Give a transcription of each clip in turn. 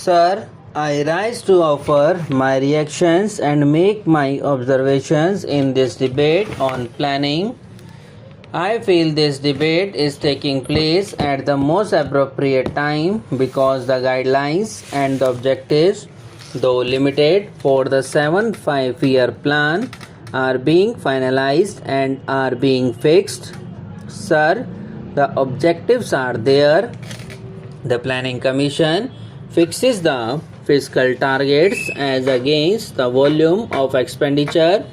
Sir, I rise to offer my reactions and make my observations in this debate on planning. I feel this debate is taking place at the most appropriate time because the guidelines and the objectives, though limited for the 7 5-year plan, are being finalized and are being fixed. Sir, the objectives are there. The Planning Commission fixes the fiscal targets as against the volume of expenditure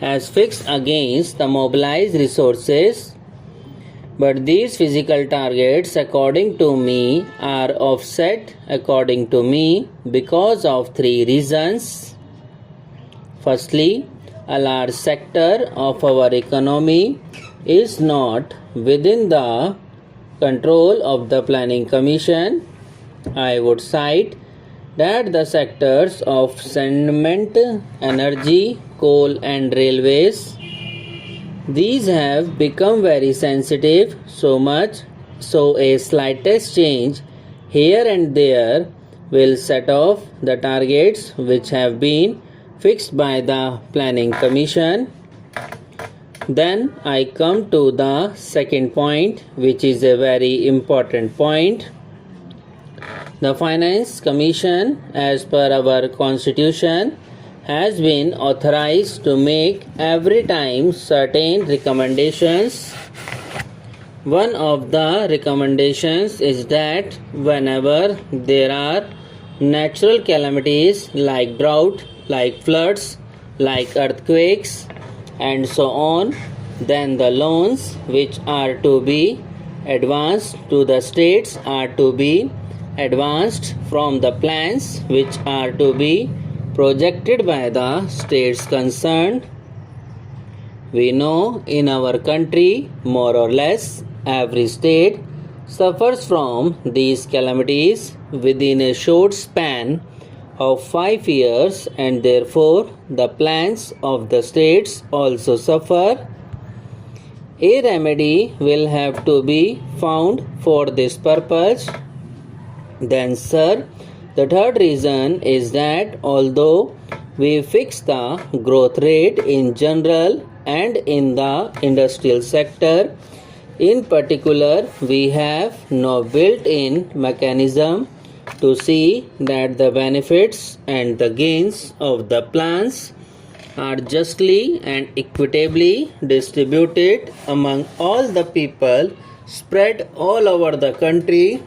as fixed against the mobilized resources. But these physical targets, according to me, are offset according to me because of three reasons. Firstly, a large sector of our economy is not within the control of the Planning Commission. I would cite that the sectors of cement, energy, coal and railways, these have become very sensitive, so much so a slightest change here and there will set off the targets which have been fixed by the Planning Commission. Then I come to the second point, which is a very important point. The Finance Commission, as per our Constitution, has been authorized to make every time certain recommendations. One of the recommendations is that whenever there are natural calamities like drought, like floods, like earthquakes, and so on, then the loans which are to be advanced to the states are to be advanced from the plans which are to be projected by the states concerned. We know in our country, more or less, every state suffers from these calamities within a short span of 5 years, and therefore the plans of the states also suffer. A remedy will have to be found for this purpose. Then, sir, the third reason is that although we fix the growth rate in general and in the industrial sector, in particular, we have no built-in mechanism to see that the benefits and the gains of the plans are justly and equitably distributed among all the people spread all over the country.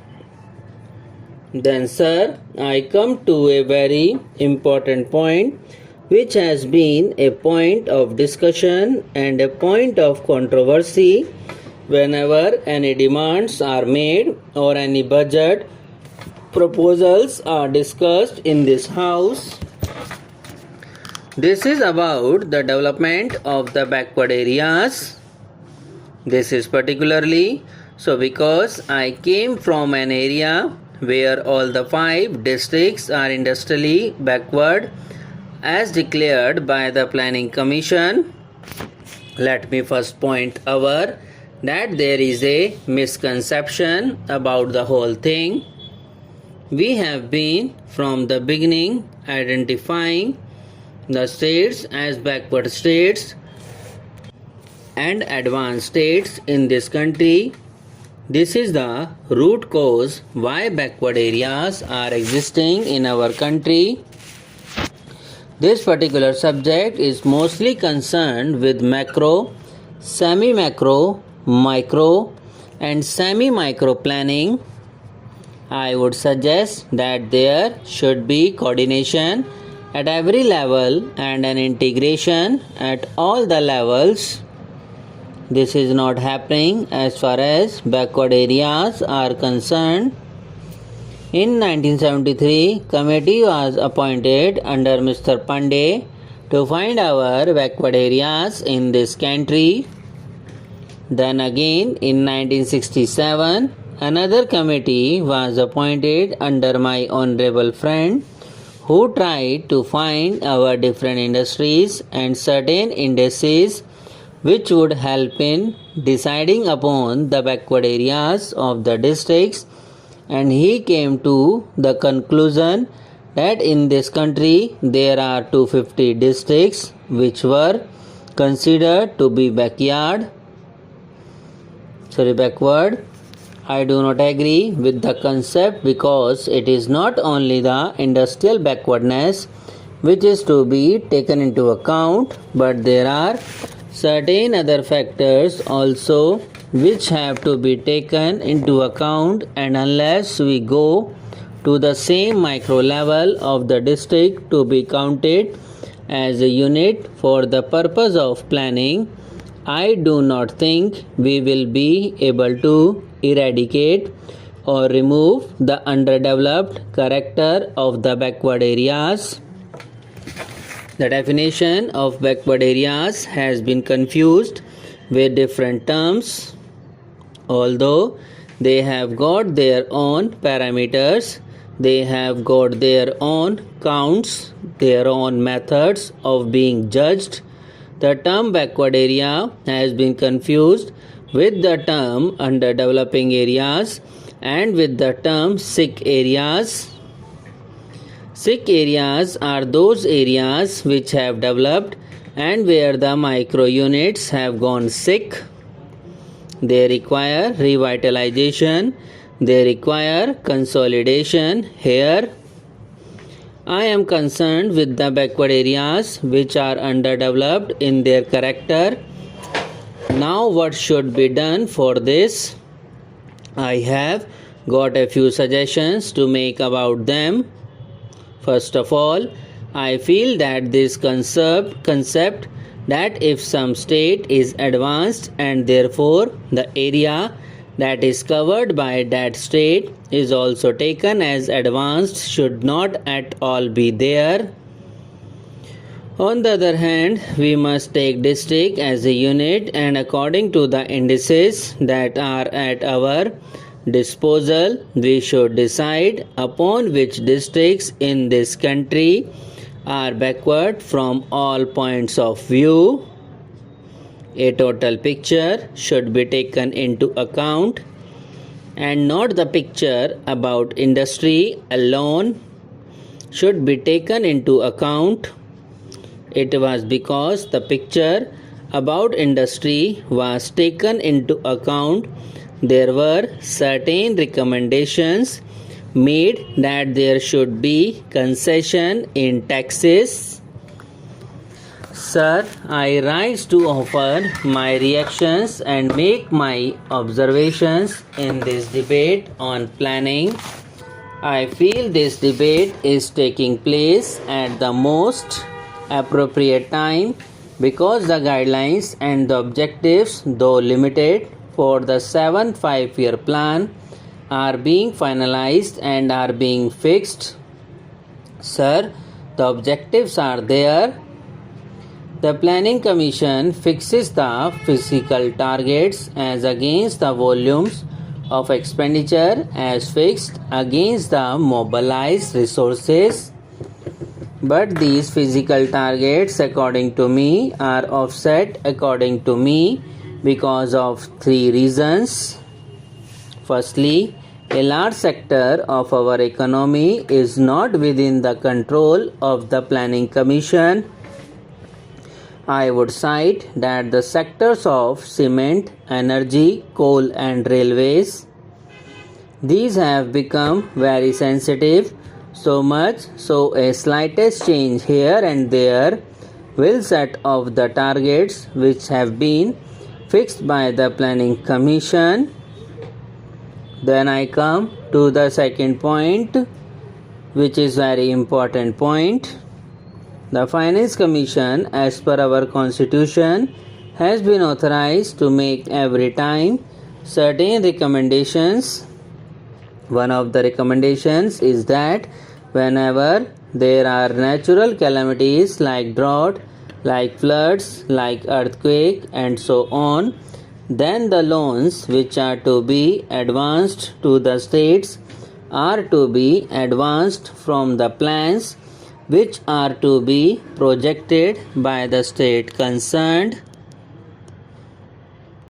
Then, sir, I come to a very important point which has been a point of discussion and a point of controversy whenever any demands are made or any budget proposals are discussed in this house. This is about the development of the backward areas. This is particularly so because I came from an area where all the 5 districts are industrially backward as declared by the Planning Commission. Let me first point out that there is a misconception about the whole thing. We have been from the beginning identifying the states as backward states and advanced states in this country. This is the root cause why backward areas are existing in our country. This particular subject is mostly concerned with macro, semi-macro, micro and semi-micro planning. I would suggest that there should be coordination at every level and an integration at all the levels. This is not happening as far as backward areas are concerned. In 1973, committee was appointed under Mr. Pandey to find our backward areas in this country. Then again in 1967, another committee was appointed under my honorable friend who tried to find our different industries and certain indices which would help in deciding upon the backward areas of the districts and he came to the conclusion that in this country there are 250 districts which were considered to be backward. I do not agree with the concept because it is not only the industrial backwardness which is to be taken into account, but there are certain other factors also which have to be taken into account, and unless we go to the same micro level of the district to be counted as a unit for the purpose of planning, I do not think we will be able to eradicate or remove the underdeveloped character of the backward areas. The definition of backward areas has been confused with different terms. Although they have got their own parameters, they have got their own counts, their own methods of being judged. The term backward area has been confused with the term underdeveloping areas and with the term sick areas. Sick areas are those areas which have developed and where the micro units have gone sick. They require revitalization, they require consolidation. Here, I am concerned with the backward areas which are underdeveloped in their character. Now, what should be done for this? I have got a few suggestions to make about them. First of all, I feel that this concept that if some state is advanced and therefore the area that is covered by that state is also taken as advanced should not at all be there. On the other hand, we must take district as a unit, and according to the indices that are at our disposal, we should decide upon which districts in this country are backward from all points of view. A total picture should be taken into account and not the picture about industry alone should be taken into account. It was because the picture about industry was taken into account, there were certain recommendations made that there should be concession in taxes. Sir, I rise to offer my reactions and make my observations in this debate on planning. I feel this debate is taking place at the most appropriate time because the guidelines and the objectives, though limited, for the 7th 5-year plan are being finalized and are being fixed. Sir, the objectives are there. The Planning Commission fixes the physical targets as against the volumes of expenditure as fixed against the mobilized resources. But these physical targets, according to me, are offset according to me because of 3 reasons. Firstly, a large sector of our economy is not within the control of the Planning Commission. I would cite that the sectors of cement, energy, coal and railways, these have become very sensitive, so much so a slightest change here and there will set off the targets which have been fixed by the Planning Commission. Then I come to the second point, which is very important point. The Finance Commission, as per our Constitution, has been authorized to make every time certain recommendations. One of the recommendations is that whenever there are natural calamities like drought, like floods, like earthquake and so on, then the loans which are to be advanced to the states are to be advanced from the plans which are to be projected by the state concerned.